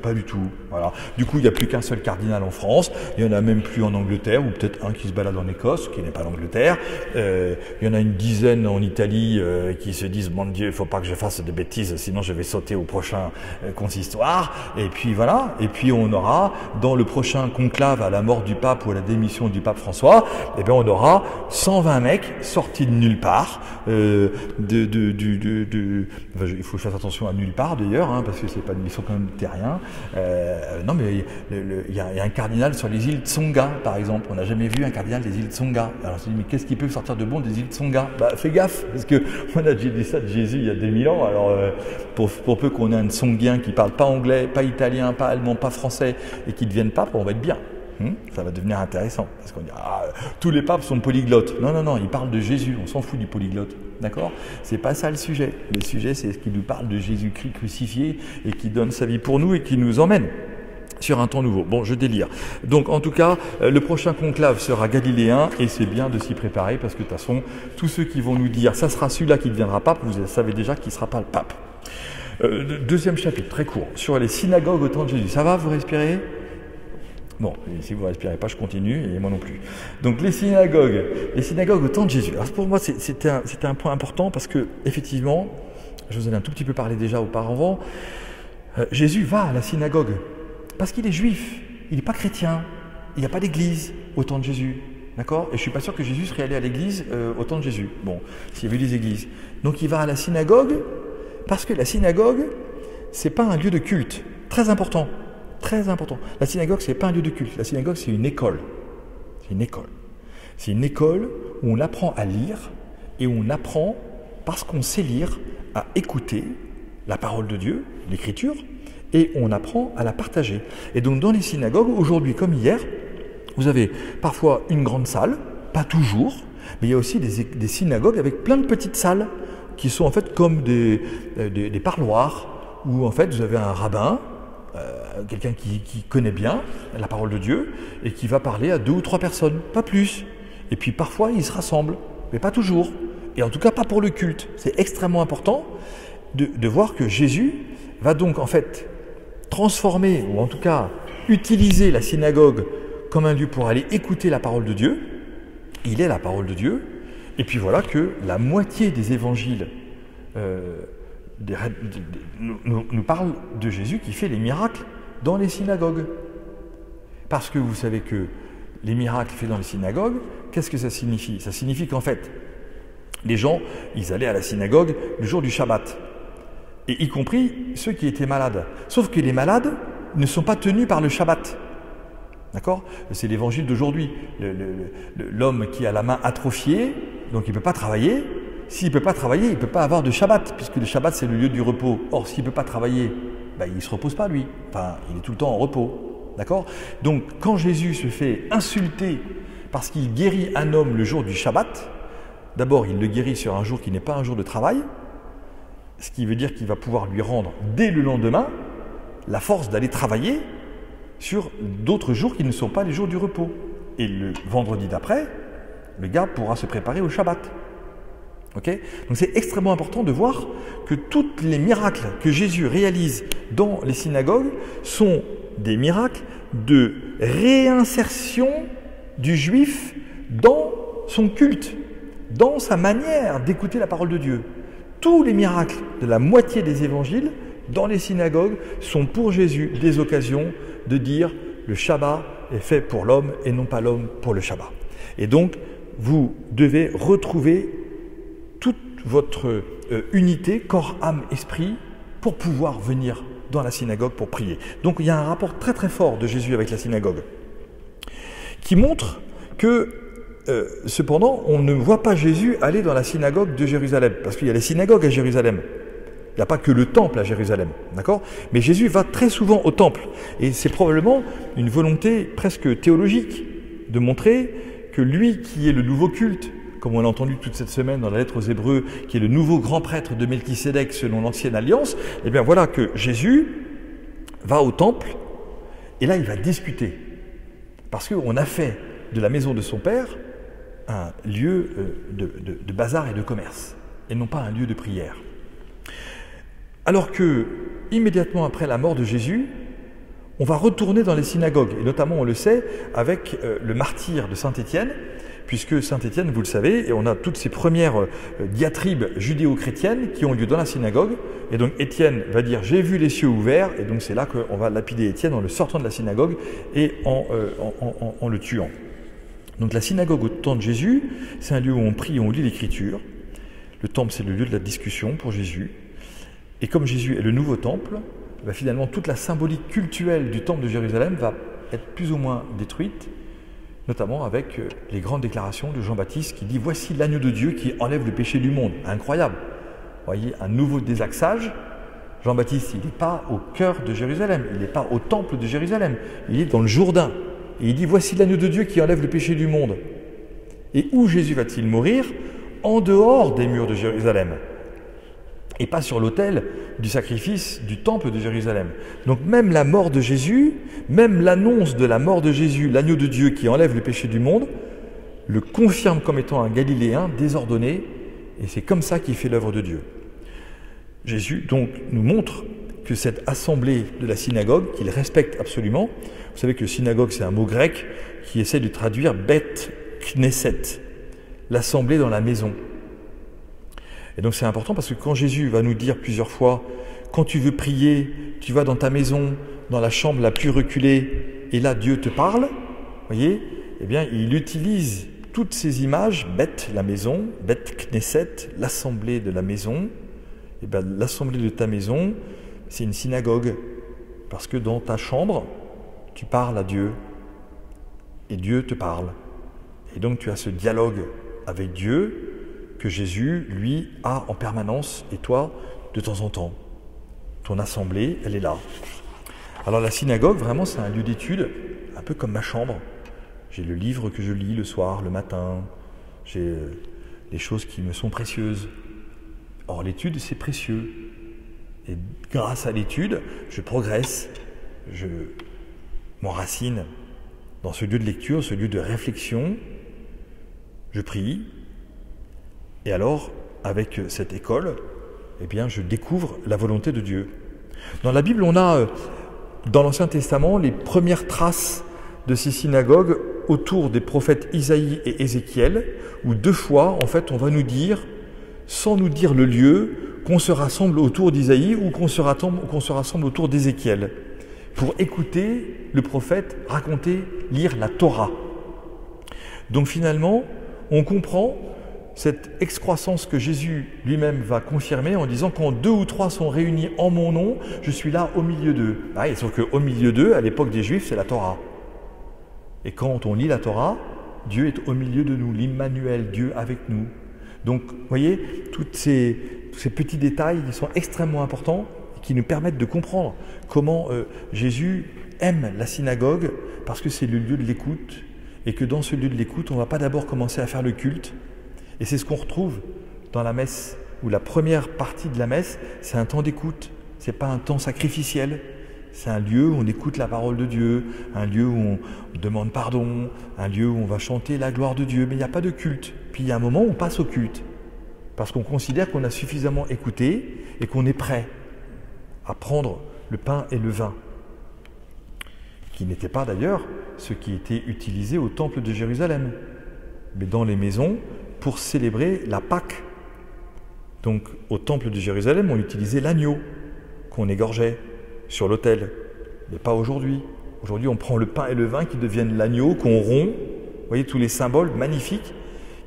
A: Pas du tout. Voilà. Du coup, il n'y a plus qu'un seul cardinal en France. Il n'y en a même plus en Angleterre, ou peut-être un qui se balade en Écosse, qui n'est pas l'Angleterre. Il y en a une dizaine en Italie qui se disent « Mon Dieu, il ne faut pas que je fasse de bêtises, sinon je vais sauter au prochain consistoire. » Et puis voilà. Et puis on aura, dans le prochain conclave à la mort du pape ou à la démission du pape François, eh bien on aura 120 mecs sortis de nulle part. Il faut que je fasse attention à nulle part d'ailleurs, hein, parce que c'est pas, ils sont quand même terriens. Non, mais il y a un cardinal sur les îles Tsonga, par exemple. On n'a jamais vu un cardinal des îles Tsonga. Alors, je me suis dit, mais qu'est-ce qui peut sortir de bon des îles Tsonga? Fais gaffe, parce qu'on a déjà dit ça de Jésus il y a 2000 ans. Alors, pour peu qu'on ait un Tsongien qui parle pas anglais, pas italien, pas allemand, pas français, et qui devienne pape, on va être bien. Ça va devenir intéressant, parce qu'on dit tous les papes sont polyglottes. Non, non, non, ils parlent de Jésus, on s'en fout du polyglotte, d'accord? C'est pas ça le sujet. Le sujet, c'est ce qui nous parle de Jésus-Christ crucifié et qui donne sa vie pour nous et qui nous emmène sur un temps nouveau. Bon, je délire. Donc, en tout cas, le prochain conclave sera galiléen et c'est bien de s'y préparer parce que de toute façon, tous ceux qui vont nous dire ça sera celui-là qui deviendra pape, vous savez déjà qu'il ne sera pas le pape. Deuxième chapitre, très court, sur les synagogues au temps de Jésus. Ça va, vous respirez? Bon, et si vous ne respirez pas, je continue, et moi non plus. Donc les synagogues au temps de Jésus. Alors pour moi, c'était un point important parce que, effectivement, je vous en ai un tout petit peu parlé déjà auparavant, Jésus va à la synagogue parce qu'il est juif, il n'est pas chrétien, il n'y a pas d'église au temps de Jésus. D'accord? Et je ne suis pas sûr que Jésus serait allé à l'église au temps de Jésus. Bon, s'il y avait des églises. Donc il va à la synagogue parce que la synagogue, ce n'est pas un lieu de culte. Très important. Très important. La synagogue, ce n'est pas un lieu de culte. La synagogue, c'est une école. C'est une école. C'est une école où on apprend à lire et où on apprend, parce qu'on sait lire, à écouter la parole de Dieu, l'écriture, et on apprend à la partager. Et donc, dans les synagogues, aujourd'hui comme hier, vous avez parfois une grande salle, pas toujours, mais il y a aussi des synagogues avec plein de petites salles qui sont en fait comme des parloirs où en fait vous avez un rabbin, quelqu'un qui connaît bien la parole de Dieu et qui va parler à 2 ou 3 personnes, pas plus. Et puis parfois ils se rassemblent, mais pas toujours. Et en tout cas pas pour le culte. C'est extrêmement important de voir que Jésus va donc en fait transformer, ou en tout cas utiliser la synagogue comme un lieu pour aller écouter la parole de Dieu. Il est la parole de Dieu. Et puis voilà que la moitié des évangiles nous parle de Jésus qui fait les miracles dans les synagogues. Parce que vous savez que les miracles faits dans les synagogues, qu'est-ce que ça signifie? Ça signifie qu'en fait, les gens, ils allaient à la synagogue le jour du Shabbat, et y compris ceux qui étaient malades. Sauf que les malades ne sont pas tenus par le Shabbat. D'accord? C'est l'évangile d'aujourd'hui. L'homme qui a la main atrophiée, donc il ne peut pas travailler. S'il ne peut pas travailler, il ne peut pas avoir de Shabbat, puisque le Shabbat, c'est le lieu du repos. Or, s'il ne peut pas travailler, il ne se repose pas, lui. Enfin, il est tout le temps en repos. D'accord? Donc, quand Jésus se fait insulter parce qu'il guérit un homme le jour du Shabbat, d'abord, il le guérit sur un jour qui n'est pas un jour de travail, ce qui veut dire qu'il va pouvoir lui rendre, dès le lendemain, la force d'aller travailler sur d'autres jours qui ne sont pas les jours du repos. Et le vendredi d'après, le gars pourra se préparer au Shabbat. Okay? Donc c'est extrêmement important de voir que tous les miracles que Jésus réalise dans les synagogues sont des miracles de réinsertion du juif dans son culte, dans sa manière d'écouter la parole de Dieu. Tous les miracles de la moitié des évangiles dans les synagogues sont pour Jésus des occasions de dire le Shabbat est fait pour l'homme et non pas l'homme pour le Shabbat. Et donc, vous devez retrouver toute votre unité, corps, âme, esprit, pour pouvoir venir dans la synagogue pour prier. Donc il y a un rapport très très fort de Jésus avec la synagogue, qui montre que, cependant, on ne voit pas Jésus aller dans la synagogue de Jérusalem, parce qu'il y a les synagogues à Jérusalem. Il n'y a pas que le temple à Jérusalem, d'accord? Mais Jésus va très souvent au temple, et c'est probablement une volonté presque théologique de montrer que lui qui est le nouveau culte, comme on l'a entendu toute cette semaine dans la lettre aux Hébreux, qui est le nouveau grand prêtre de Melchisédek selon l'ancienne alliance, eh bien voilà que Jésus va au temple et là il va discuter. Parce qu'on a fait de la maison de son père un lieu de bazar et de commerce et non pas un lieu de prière. Alors que, immédiatement après la mort de Jésus, on va retourner dans les synagogues, et notamment on le sait avec le martyre de Saint-Étienne, puisque Saint-Étienne, vous le savez, et on a toutes ces premières diatribes judéo-chrétiennes qui ont lieu dans la synagogue, et donc Étienne va dire « j'ai vu les cieux ouverts », et donc c'est là qu'on va lapider Étienne en le sortant de la synagogue et en le tuant. Donc la synagogue au temps de Jésus, c'est un lieu où on prie et on lit l'Écriture. Le temple, c'est le lieu de la discussion pour Jésus. Et comme Jésus est le nouveau temple, finalement toute la symbolique cultuelle du temple de Jérusalem va être plus ou moins détruite, notamment avec les grandes déclarations de Jean-Baptiste qui dit « Voici l'agneau de Dieu qui enlève le péché du monde ». Incroyable. Vous voyez, un nouveau désaxage. Jean-Baptiste, il n'est pas au cœur de Jérusalem, il n'est pas au temple de Jérusalem, il est dans le Jourdain. Et il dit « Voici l'agneau de Dieu qui enlève le péché du monde ». Et où Jésus va-t-il mourir? En dehors des murs de Jérusalem. Et pas sur l'autel du sacrifice du temple de Jérusalem. Donc même la mort de Jésus, même l'annonce de la mort de Jésus, l'agneau de Dieu qui enlève le péché du monde, le confirme comme étant un Galiléen désordonné, et c'est comme ça qu'il fait l'œuvre de Dieu. Jésus donc nous montre que cette assemblée de la synagogue, qu'il respecte absolument, vous savez que synagogue c'est un mot grec qui essaie de traduire Beth Knesset, l'assemblée dans la maison. Et donc c'est important parce que quand Jésus va nous dire plusieurs fois, quand tu veux prier, tu vas dans ta maison, dans la chambre la plus reculée, et là Dieu te parle, voyez, eh bien il utilise toutes ces images, Beth, la maison, Beth Knesset, l'assemblée de la maison. Eh bien l'assemblée de ta maison, c'est une synagogue, parce que dans ta chambre, tu parles à Dieu, et Dieu te parle. Et donc tu as ce dialogue avec Dieu, que Jésus, lui, a en permanence, et toi, de temps en temps. Ton assemblée, elle est là. Alors la synagogue, vraiment, c'est un lieu d'étude, un peu comme ma chambre. J'ai le livre que je lis le soir, le matin, j'ai les choses qui me sont précieuses. Or, l'étude, c'est précieux. Et grâce à l'étude, je progresse, je m'enracine dans ce lieu de lecture, ce lieu de réflexion. Je prie. Et alors, avec cette école, eh bien, je découvre la volonté de Dieu. Dans la Bible, on a, dans l'Ancien Testament, les premières traces de ces synagogues autour des prophètes Isaïe et Ézéchiel, où 2 fois, en fait, on va nous dire, sans nous dire le lieu, qu'on se rassemble autour d'Isaïe ou qu'on se rassemble autour d'Ézéchiel, pour écouter le prophète raconter, lire la Torah. Donc finalement, on comprend cette excroissance que Jésus lui-même va confirmer en disant « Quand 2 ou 3 sont réunis en mon nom, je suis là au milieu d'eux. » Sauf qu'au milieu d'eux, à l'époque des Juifs, c'est la Torah. Et quand on lit la Torah, Dieu est au milieu de nous, l'Immanuel, Dieu avec nous. Donc, vous voyez, tous ces petits détails qui sont extrêmement importants et qui nous permettent de comprendre comment Jésus aime la synagogue parce que c'est le lieu de l'écoute et que dans ce lieu de l'écoute, on ne va pas d'abord commencer à faire le culte. Et c'est ce qu'on retrouve dans la messe, où la première partie de la messe, c'est un temps d'écoute. Ce n'est pas un temps sacrificiel. C'est un lieu où on écoute la parole de Dieu, un lieu où on demande pardon, un lieu où on va chanter la gloire de Dieu. Mais il n'y a pas de culte. Puis il y a un moment où on passe au culte. Parce qu'on considère qu'on a suffisamment écouté et qu'on est prêt à prendre le pain et le vin. Qui n'était pas d'ailleurs ce qui était utilisé au temple de Jérusalem, mais dans les maisons, pour célébrer la Pâque. Donc au temple de Jérusalem, on utilisait l'agneau qu'on égorgeait sur l'autel, mais pas aujourd'hui. Aujourd'hui, on prend le pain et le vin qui deviennent l'agneau, qu'on rompt. Vous voyez tous les symboles magnifiques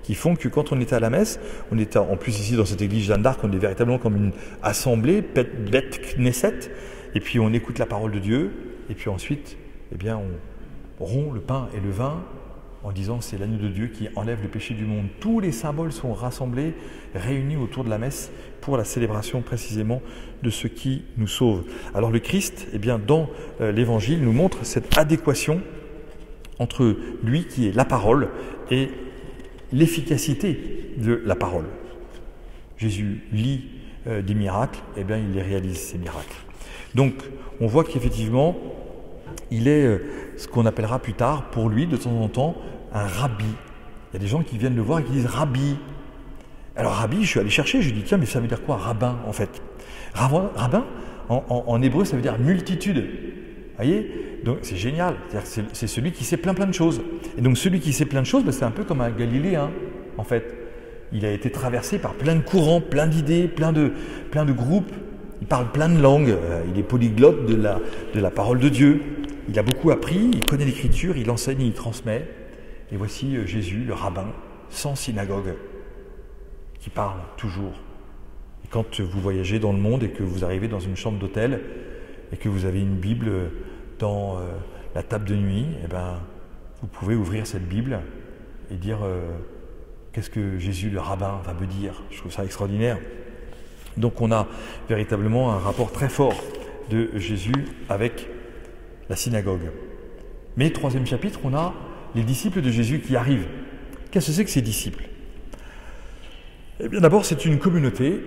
A: qui font que quand on était à la messe, on était en plus ici dans cette église Jeanne d'Arc, on est véritablement comme une assemblée, Beth Knesset, et puis on écoute la parole de Dieu, et puis ensuite, eh bien, on rompt le pain et le vin, en disant c'est l'agneau de Dieu qui enlève le péché du monde. Tous les symboles sont rassemblés, réunis autour de la messe pour la célébration précisément de ce qui nous sauve. Alors le Christ, eh bien, dans l'Évangile, nous montre cette adéquation entre lui qui est la parole et l'efficacité de la parole. Jésus lit des miracles, eh bien il les réalise ces miracles. Donc on voit qu'effectivement, il est ce qu'on appellera plus tard, pour lui, de temps en temps, un rabbi. Il y a des gens qui viennent le voir et qui disent « rabbi ». Alors rabbi, je suis allé chercher, je lui dis « tiens, mais ça veut dire quoi, rabbin, en fait ?» Rabbin, en hébreu, ça veut dire « multitude ». Vous voyez? Donc c'est génial, c'est celui qui sait plein de choses. Et donc celui qui sait plein de choses, c'est un peu comme un Galiléen, en fait. Il a été traversé par plein de courants, plein d'idées, plein de groupes. Il parle plein de langues, il est polyglotte de la parole de Dieu. Il a beaucoup appris, il connaît l'Écriture, il enseigne, il transmet. Et voici Jésus, le rabbin, sans synagogue, qui parle toujours. Et quand vous voyagez dans le monde et que vous arrivez dans une chambre d'hôtel, et que vous avez une Bible dans la table de nuit, eh ben, vous pouvez ouvrir cette Bible et dire qu'est-ce que Jésus, le rabbin, va me dire. Je trouve ça extraordinaire. Donc on a véritablement un rapport très fort de Jésus avec la synagogue. Mais troisième chapitre, on a les disciples de Jésus qui arrivent. Qu'est-ce que c'est que ces disciples? Eh bien d'abord, c'est une communauté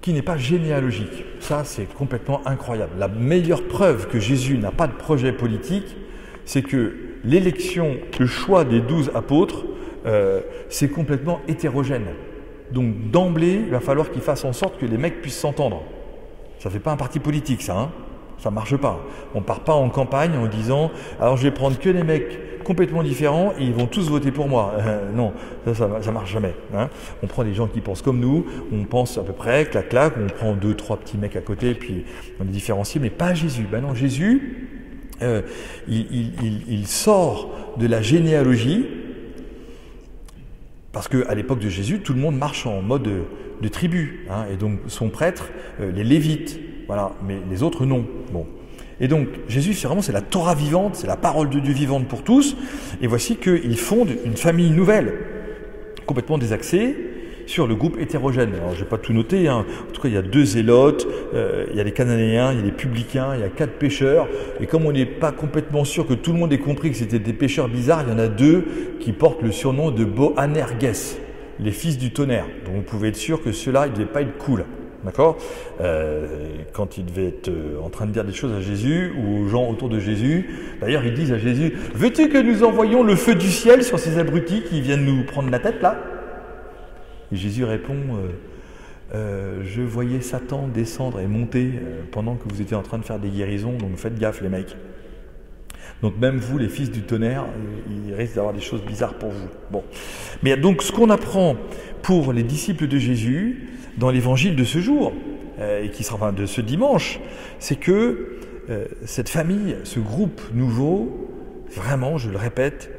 A: qui n'est pas généalogique. Ça, c'est complètement incroyable. La meilleure preuve que Jésus n'a pas de projet politique, c'est que l'élection, le choix des 12 apôtres, c'est complètement hétérogène. Donc d'emblée, il va falloir qu'il fasse en sorte que les mecs puissent s'entendre. Ça ne fait pas un parti politique, ça, hein. Ça ne marche pas. On ne part pas en campagne en disant « alors je vais prendre que des mecs complètement différents et ils vont tous voter pour moi ». Non, ça ne marche jamais. Hein. On prend des gens qui pensent comme nous, on pense à peu près, clac, on prend 2, 3 petits mecs à côté, puis on les différencie, mais pas Jésus. Ben non, Jésus, il sort de la généalogie, parce qu'à l'époque de Jésus, tout le monde marche en mode de tribu, hein, et donc son prêtre, les Lévites, voilà, mais les autres non. Bon. Et donc Jésus, c'est la Torah vivante, c'est la parole de Dieu vivante pour tous, et voici qu'il fonde une famille nouvelle, complètement désaxée, sur le groupe hétérogène. Alors je n'ai pas tout noté, hein. En tout cas il y a 2 zélotes, il y a les Cananéens, il y a les publicains, il y a 4 pécheurs, et comme on n'est pas complètement sûr que tout le monde ait compris que c'était des pécheurs bizarres, il y en a 2 qui portent le surnom de Boanerges, les fils du tonnerre. Donc vous pouvez être sûr que ceux-là, ils ne devaient pas être cool. D'accord, quand ils devaient être en train de dire des choses à Jésus ou aux gens autour de Jésus. D'ailleurs, ils disent à Jésus, « Veux-tu que nous envoyions le feu du ciel sur ces abrutis qui viennent nous prendre la tête là ?» Et Jésus répond, je voyais Satan descendre et monter pendant que vous étiez en train de faire des guérisons, donc faites gaffe les mecs. Donc même vous, les fils du tonnerre, il risque d'avoir des choses bizarres pour vous. Bon. Mais donc ce qu'on apprend pour les disciples de Jésus dans l'évangile de ce jour, et qui sera de ce dimanche, c'est que cette famille, ce groupe nouveau, vraiment, je le répète,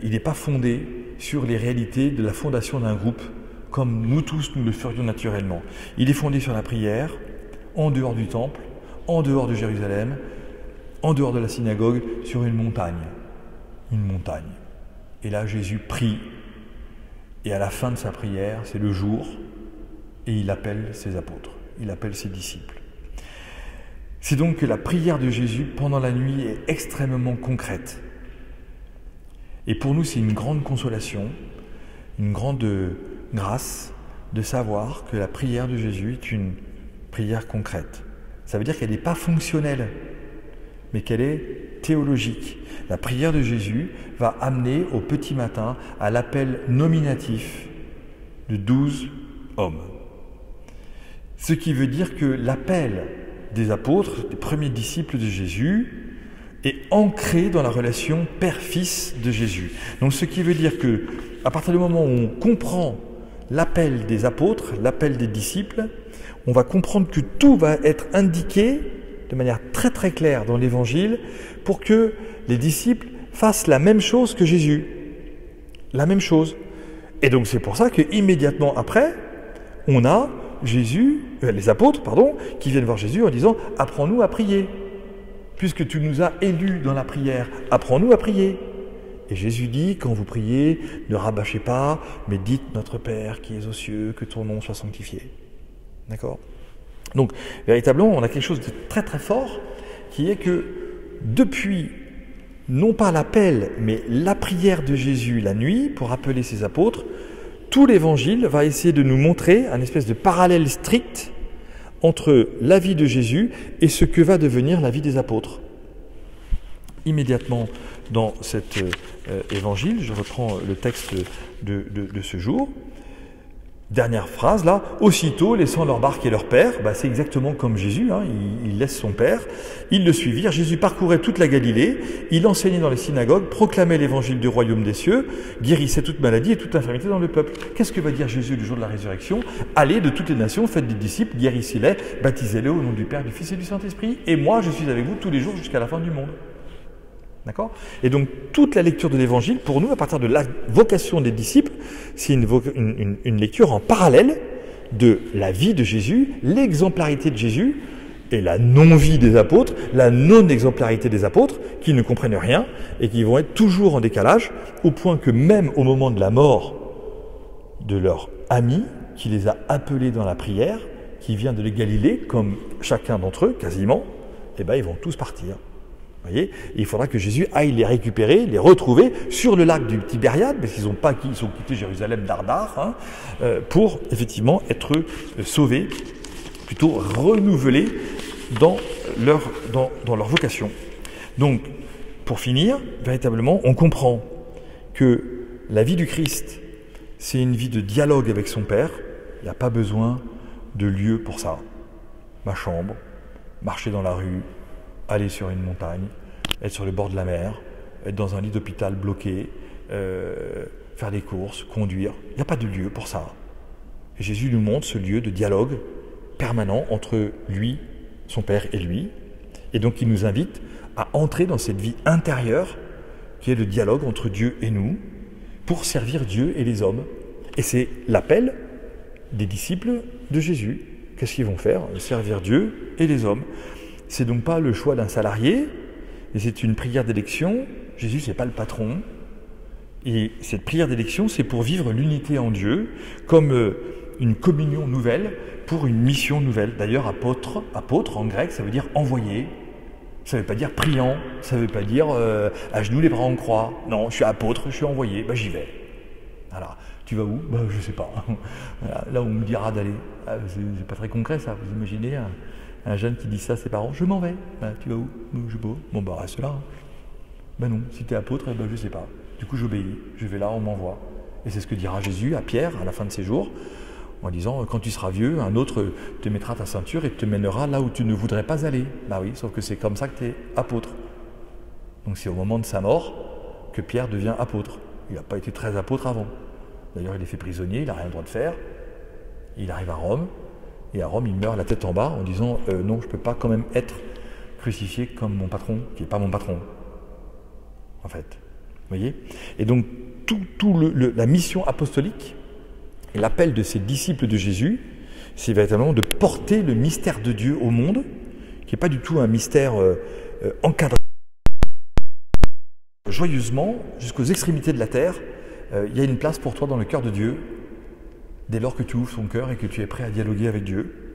A: il n'est pas fondé sur les réalités de la fondation d'un groupe, comme nous tous, nous le ferions naturellement. Il est fondé sur la prière, en dehors du temple, en dehors de Jérusalem, en dehors de la synagogue, sur une montagne. Une montagne. Et là, Jésus prie, et à la fin de sa prière, c'est le jour, et il appelle ses apôtres, il appelle ses disciples. C'est donc que la prière de Jésus pendant la nuit est extrêmement concrète. Et pour nous, c'est une grande consolation, une grande grâce de savoir que la prière de Jésus est une prière concrète. Ça veut dire qu'elle n'est pas fonctionnelle, mais qu'elle est théologique. La prière de Jésus va amener au petit matin à l'appel nominatif de 12 hommes. Ce qui veut dire que l'appel des apôtres, des premiers disciples de Jésus, est ancré dans la relation père-fils de Jésus. Donc ce qui veut dire que, à partir du moment où on comprend l'appel des apôtres, l'appel des disciples, on va comprendre que tout va être indiqué de manière très très claire dans l'Évangile pour que les disciples fassent la même chose que Jésus. La même chose. Et donc c'est pour ça qu'immédiatement après, on a les apôtres, qui viennent voir Jésus en disant « Apprends-nous à prier. Puisque tu nous as élus dans la prière, apprends-nous à prier. » Et Jésus dit, quand vous priez, ne rabâchez pas, mais dites « Notre Père qui es aux cieux, que ton nom soit sanctifié. » D'accord ? Donc, véritablement, on a quelque chose de très très fort, qui est que depuis, non pas l'appel, mais la prière de Jésus la nuit, pour appeler ses apôtres, tout l'Évangile va essayer de nous montrer un espèce de parallèle strict entre la vie de Jésus et ce que va devenir la vie des apôtres. Immédiatement dans cet évangile, je reprends le texte de ce jour, dernière phrase là, aussitôt laissant leur barque et leur père, c'est exactement comme Jésus, hein, il laisse son père, ils le suivirent. Jésus parcourait toute la Galilée, il enseignait dans les synagogues, proclamait l'évangile du royaume des cieux, guérissait toute maladie et toute infirmité dans le peuple. Qu'est-ce que va dire Jésus le jour de la résurrection ? Allez de toutes les nations, faites des disciples, guérissez-les, baptisez-les au nom du Père, du Fils et du Saint-Esprit, et moi je suis avec vous tous les jours jusqu'à la fin du monde. D'accord ? Et donc, toute la lecture de l'Évangile, pour nous, à partir de la vocation des disciples, c'est une lecture en parallèle de la vie de Jésus, l'exemplarité de Jésus, et la non-vie des apôtres, la non-exemplarité des apôtres, qui ne comprennent rien et qui vont être toujours en décalage, au point que même au moment de la mort de leur ami, qui les a appelés dans la prière, qui vient de Galilée, comme chacun d'entre eux, quasiment, eh ben, ils vont tous partir. Vous voyez, et il faudra que Jésus aille les récupérer, les retrouver sur le lac du Tibériade, parce qu'ils ont quitté Jérusalem dardard, pour effectivement être sauvés, plutôt renouvelés dans leur vocation. Donc, pour finir, véritablement, on comprend que la vie du Christ, c'est une vie de dialogue avec son Père. Il n'y a pas besoin de lieu pour ça. Ma chambre, marcher dans la rue, aller sur une montagne, être sur le bord de la mer, être dans un lit d'hôpital bloqué, faire des courses, conduire. Il n'y a pas de lieu pour ça. Et Jésus nous montre ce lieu de dialogue permanent entre lui, son Père et lui. Et donc il nous invite à entrer dans cette vie intérieure qui est le dialogue entre Dieu et nous pour servir Dieu et les hommes. Et c'est l'appel des disciples de Jésus. Qu'est-ce qu'ils vont faire? Servir Dieu et les hommes. C'est donc pas le choix d'un salarié, et c'est une prière d'élection. Jésus, c'est pas le patron. Et cette prière d'élection, c'est pour vivre l'unité en Dieu, comme une communion nouvelle, pour une mission nouvelle. D'ailleurs, apôtre en grec, ça veut dire envoyé. Ça ne veut pas dire priant, ça ne veut pas dire à genoux les bras en croix. Non, je suis apôtre, je suis envoyé, ben, j'y vais. Voilà. Tu vas où? Ben, je ne sais pas. Voilà. Là, on me dira d'aller. Ah, c'est pas très concret ça, vous imaginez un jeune qui dit ça à ses parents, je m'en vais. Ben, tu vas où? Je sais pas. Bon, ben reste là. Ben non, si tu es apôtre, ben, je ne sais pas. Du coup, j'obéis, je vais là, on m'envoie. Et c'est ce que dira Jésus à Pierre à la fin de ses jours, en disant, quand tu seras vieux, un autre te mettra ta ceinture et te mènera là où tu ne voudrais pas aller. Bah oui, sauf que c'est comme ça que tu es apôtre. Donc c'est au moment de sa mort que Pierre devient apôtre. Il n'a pas été très apôtre avant. D'ailleurs, il est fait prisonnier, il n'a rien le droit de faire. Il arrive à Rome, et à Rome, il meurt la tête en bas en disant, non, je ne peux pas quand même être crucifié comme mon patron, qui n'est pas mon patron, en fait. Vous voyez? Et donc, la mission apostolique, et l'appel de ces disciples de Jésus, c'est véritablement de porter le mystère de Dieu au monde, qui n'est pas du tout un mystère encadré. Joyeusement, jusqu'aux extrémités de la terre, il y a une place pour toi dans le cœur de Dieu, dès lors que tu ouvres ton cœur et que tu es prêt à dialoguer avec Dieu.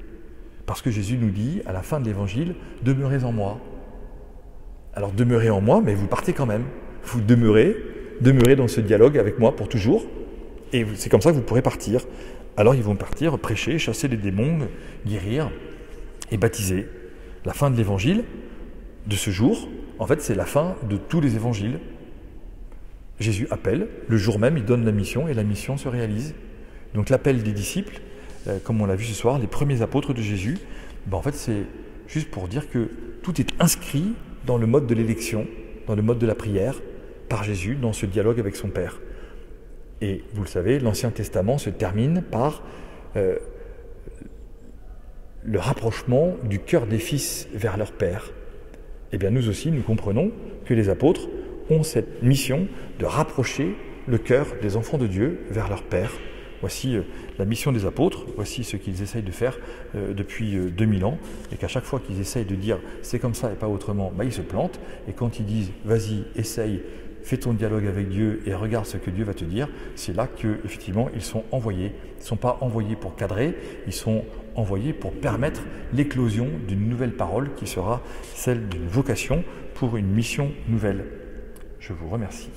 A: Parce que Jésus nous dit, à la fin de l'Évangile, « Demeurez en moi ». Alors demeurez en moi, mais vous partez quand même. Vous demeurez dans ce dialogue avec moi pour toujours. Et c'est comme ça que vous pourrez partir. Alors ils vont partir, prêcher, chasser les démons, guérir et baptiser. La fin de l'évangile de ce jour, en fait, c'est la fin de tous les évangiles. Jésus appelle, le jour même, il donne la mission et la mission se réalise. Donc l'appel des disciples, comme on l'a vu ce soir, les premiers apôtres de Jésus, en fait, c'est juste pour dire que tout est inscrit dans le mode de l'élection, dans le mode de la prière, par Jésus, dans ce dialogue avec son Père. Et vous le savez, l'Ancien Testament se termine par le rapprochement du cœur des fils vers leur Père. Eh bien nous aussi, nous comprenons que les apôtres ont cette mission de rapprocher le cœur des enfants de Dieu vers leur Père. Voici la mission des apôtres, voici ce qu'ils essayent de faire depuis 2000 ans, et qu'à chaque fois qu'ils essayent de dire « c'est comme ça et pas autrement », ils se plantent, et quand ils disent « vas-y, essaye », fais ton dialogue avec Dieu et regarde ce que Dieu va te dire, c'est là qu'effectivement ils sont envoyés. Ils ne sont pas envoyés pour cadrer, ils sont envoyés pour permettre l'éclosion d'une nouvelle parole qui sera celle d'une vocation pour une mission nouvelle. Je vous remercie.